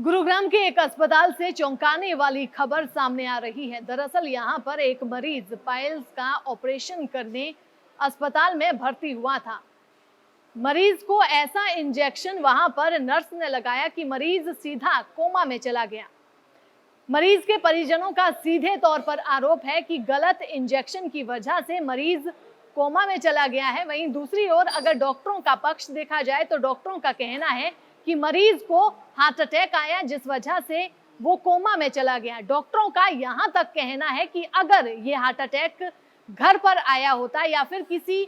गुरुग्राम के एक अस्पताल से चौंकाने वाली खबर सामने आ रही है। दरअसल यहां पर एक मरीज पाइल्स का ऑपरेशन करने अस्पताल में भर्ती हुआ था। मरीज को ऐसा इंजेक्शन वहां पर नर्स ने लगाया कि मरीज सीधा कोमा में चला गया। मरीज के परिजनों का सीधे तौर पर आरोप है कि गलत इंजेक्शन की वजह से मरीज कोमा में चला गया है। वहीं दूसरी ओर अगर डॉक्टरों का पक्ष देखा जाए तो डॉक्टरों का कहना है कि मरीज को हार्ट अटैक आया जिस वजह से वो कोमा में चला गया। डॉक्टरों का यहां तक कहना है कि अगर ये हार्ट अटैक घर पर आया होता या फिर किसी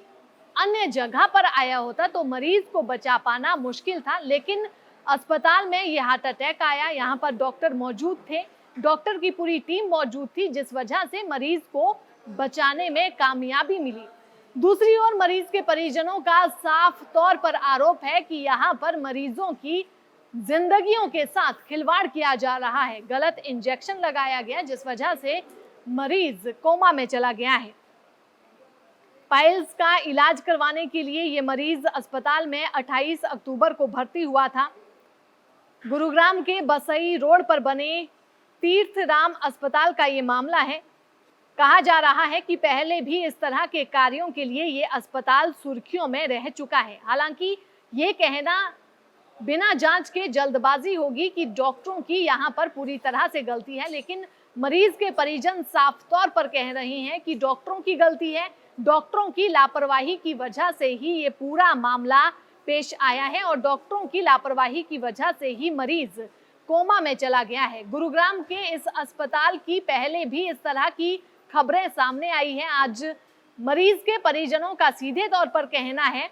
अन्य जगह पर आया होता तो मरीज को बचा पाना मुश्किल था, लेकिन अस्पताल में ये हार्ट अटैक आया। यहाँ पर डॉक्टर मौजूद थे, डॉक्टर की पूरी टीम मौजूद थी, जिस वजह से मरीज को बचाने में कामयाबी मिली। दूसरी ओर मरीज के परिजनों का साफ तौर पर आरोप है कि यहाँ पर मरीजों की जिंदगियों के साथ खिलवाड़ किया जा रहा है। गलत इंजेक्शन लगाया गया जिस वजह से मरीज कोमा में चला गया है। पाइल्स का इलाज करवाने के लिए ये मरीज अस्पताल में 28 अक्टूबर को भर्ती हुआ था। गुरुग्राम के बसई रोड पर बने तीर्थराम अस्पताल का ये मामला है। कहा जा रहा है कि पहले भी इस तरह के कार्यों के लिए ये अस्पताल सुर्खियों में रह चुका है। हालांकि ये कहना बिना जांच के जल्दबाजी होगी कि डॉक्टरों की यहाँ पर पूरी तरह से गलती है, लेकिन मरीज के परिजन साफ तौर पर कह रहे हैं कि डॉक्टरों की गलती है। डॉक्टरों की लापरवाही की वजह से ही ये पूरा मामला पेश आया है और डॉक्टरों की लापरवाही की वजह से ही मरीज कोमा में चला गया है। गुरुग्राम के इस अस्पताल की पहले भी इस तरह की खबरें सामने आई हैं। आज मरीज के परिजनों का सीधे तौर पर कहना है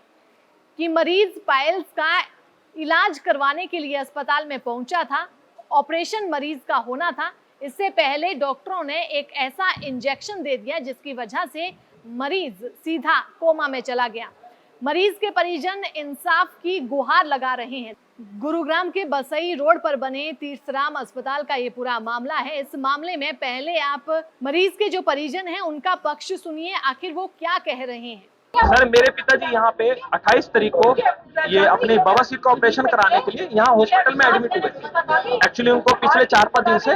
कि मरीज पाइल्स का इलाज करवाने के लिए अस्पताल में पहुंचा था, ऑपरेशन मरीज का होना था। इससे पहले डॉक्टरों ने एक ऐसा इंजेक्शन दे दिया जिसकी वजह से मरीज सीधा कोमा में चला गया। मरीज के परिजन इंसाफ की गुहार लगा रहे हैं। गुरुग्राम के बसई रोड पर बने तीर्थराम अस्पताल का ये पूरा मामला है। इस मामले में पहले आप मरीज के जो परिजन हैं उनका पक्ष सुनिए, आखिर वो क्या कह रहे हैं। सर, मेरे पिताजी यहाँ पे 28 तारीख को ये अपने बवासीर का ऑपरेशन कराने के लिए यहाँ हॉस्पिटल में एडमिट हुए थे। एक्चुअली उनको पिछले 4-5 दिन से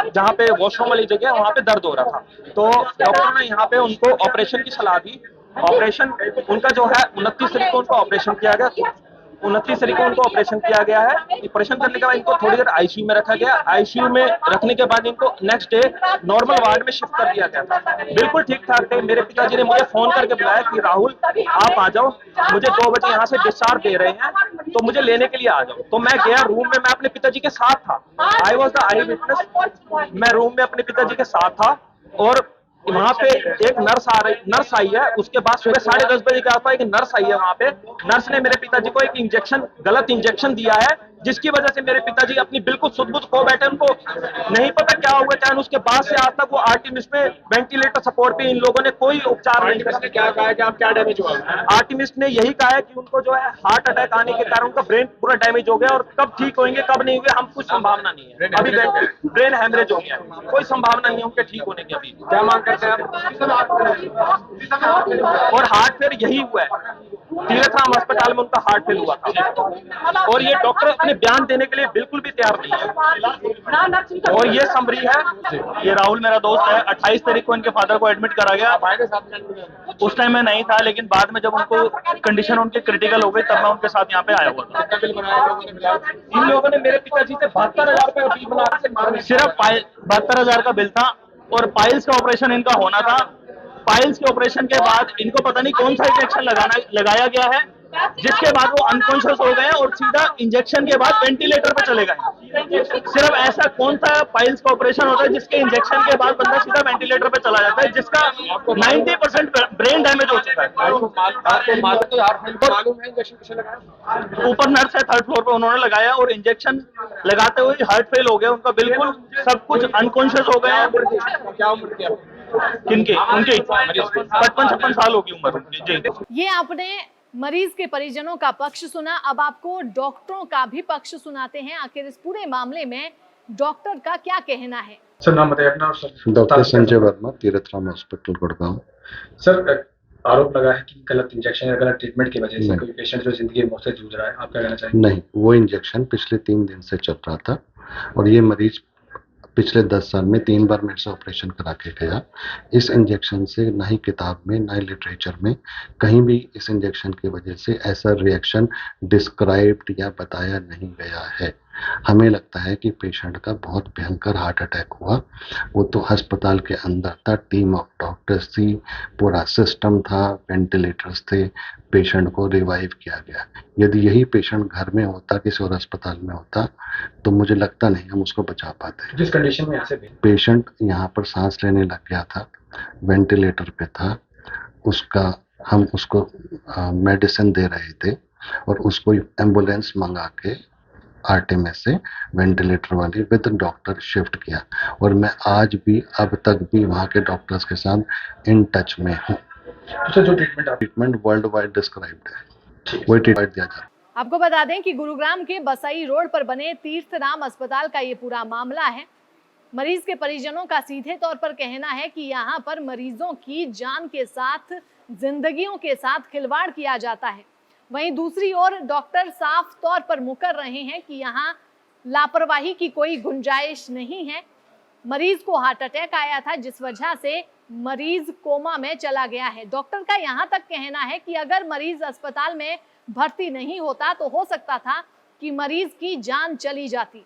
जहाँ पे वॉशरूम वाली जगह वहाँ पे दर्द हो रहा था, तो डॉक्टर ने यहाँ पे उनको ऑपरेशन की सलाह दी। ऑपरेशन उनका जो है 29 तारीख को उनको ऑपरेशन किया गया। 29 तारीख को उनको ऑपरेशन किया गया है। ऑपरेशन करने के बाद इनको थोड़ी देर आईसीयू में रखा गया। आईसीयू में रखने के बाद इनको नेक्स्ट डे नॉर्मल वार्ड में शिफ्ट कर दिया गया था। बिल्कुल ठीक ठाक थे। मेरे पिताजी ने मुझे फोन करके बुलाया कि राहुल आप आ जाओ, मुझे 2 बजे यहाँ से डिस्चार्ज दे रहे हैं, तो मुझे लेने के लिए आ जाओ। तो मैं गया रूम में, मैं अपने पिताजी के साथ था। I was the I witness. मैं रूम में अपने पिताजी के साथ था और वहां पे एक नर्स आई है। उसके बाद सुबह 10:30 बजे के आसपास एक नर्स आई है। वहां पे नर्स ने मेरे पिताजी को एक गलत इंजेक्शन दिया है, जिसकी वजह से मेरे पिताजी अपनी बिल्कुल सुध-बुध खो बैठे। उनको नहीं पता क्या हुआ, चाहे उसके बाद से आज तक वो आर्टिमिस्ट में वेंटिलेटर सपोर्ट पे इन लोगों ने कोई उपचार नहीं किया। क्या कहा है कि आप क्या डैमेज हुआ? आर्टिमिस्ट ने यही कहा है कि उनको जो है हार्ट अटैक आने के कारण उनका ब्रेन पूरा डैमेज हो गया और कब ठीक होंगे कब नहीं होंगे हम कुछ संभावना नहीं है। अभी ब्रेन हेमरेज हो गया, कोई संभावना नहीं है उनके ठीक होने की। अभी क्या मांग करते हैं आप? और हार्ट फेल यही हुआ है, तीर्थराम अस्पताल में उनका हार्ट फेल हुआ था और ये डॉक्टर अपने बयान देने के लिए बिल्कुल भी तैयार नहीं है। और ये समरी है, ये राहुल मेरा दोस्त है। 28 तारीख को इनके फादर को एडमिट करा गया। उस टाइम मैं नहीं था, लेकिन बाद में जब उनको कंडीशन उनकी क्रिटिकल हो गई तब मैं उनके साथ यहाँ पे आया हुआ था। इन लोगों ने मेरे पिताजी से 72,000 रुपए बिल बना, सिर्फ 72,000 का बिल था और पाइल्स का ऑपरेशन इनका होना था। पाइल्स के ऑपरेशन के बाद इनको पता नहीं कौन सा इंजेक्शन लगाया गया है, जिसके बाद वो अनकॉन्शियस हो गए और सीधा इंजेक्शन के बाद वेंटिलेटर पे चले गए। सिर्फ ऐसा कौन सा पाइल्स का ऑपरेशन होता है जिसके इंजेक्शन के बाद बंदा सीधा वेंटिलेटर पे चला जाता है, जिसका 90% ब्रेन डैमेज हो चुका है। ऊपर नर्स है, 3rd फ्लोर पे उन्होंने लगाया और इंजेक्शन लगाते हुए हार्ट फेल हो गया उनका, बिल्कुल सब कुछ अनकॉन्शियस हो गए हैं। क्या उम्र थी? किनके? उनके 55-56 साल होगी उम्र उनकी। जी, ये आपने मरीज के परिजनों का पक्ष सुना, अब आपको डॉक्टरों का भी पक्ष सुनाते हैं। आखिर इस पूरे मामले में डॉक्टर का क्या कहना है। सर, नाम बताइए अपना। Doctor Sanjay Verma, Tirath Ram hospital Gurgaon. Sir, आरोप लगा है कि गलत इंजेक्शन या गलत ट्रीटमेंट की वजह से नहीं। कोई पेशेंट जो जिंदगी मौत से जूझ रहा है, आप क्या कहना चाहेंगे? नहीं, वो इंजेक्शन पिछले 3 दिन से चल रहा था और ये मरीज पिछले 10 साल में 3 बार मेरे से ऑपरेशन करा के गया। इस इंजेक्शन से ना ही किताब में ना ही लिटरेचर में कहीं भी इस इंजेक्शन की वजह से ऐसा रिएक्शन डिस्क्राइब्ड या बताया नहीं गया है। हमें लगता है कि पेशेंट का बहुत भयंकर हार्ट अटैक हुआ। वो तो अस्पताल के अंदर था, टीम ऑफ डॉक्टर्स थी, पूरा सिस्टम था, वेंटिलेटर्स थे, पेशेंट को रिवाइव किया गया। यदि यही पेशेंट घर में होता, किसी और अस्पताल में होता, तो मुझे लगता नहीं हम उसको बचा पाते। जिस कंडीशन में यहाँ से भी पेशेंट यहाँ पर सांस लेने लग गया था, वेंटिलेटर पे था, हम उसको मेडिसिन दे रहे थे और उसको एम्बुलेंस मंगा के आरटीएमएस से वेंटिलेटर वाली विद डॉक्टर शिफ्ट किया और मैं आज भी अब तक भी वहाँ के डॉक्टर्स के साथ इन टच में हूँ। तो सर जो ट्रीटमेंट वर्ल्ड वाइड डिस्क्राइब्ड है, वही ट्रीटमेंट दिया जाता है। आपको बता दें कि गुरुग्राम के बसई रोड पर बने तीर्थराम अस्पताल का ये पूरा मामला है। मरीज के परिजनों का सीधे तौर पर कहना है कि यहाँ पर मरीजों की जान के साथ, जिंदगियों के साथ खिलवाड़ किया जाता है। वहीं दूसरी ओर डॉक्टर साफ तौर पर मुकर रहे हैं कि यहाँ लापरवाही की कोई गुंजाइश नहीं है। मरीज को हार्ट अटैक आया था जिस वजह से मरीज कोमा में चला गया है। डॉक्टर का यहाँ तक कहना है कि अगर मरीज अस्पताल में भर्ती नहीं होता तो हो सकता था कि मरीज की जान चली जाती।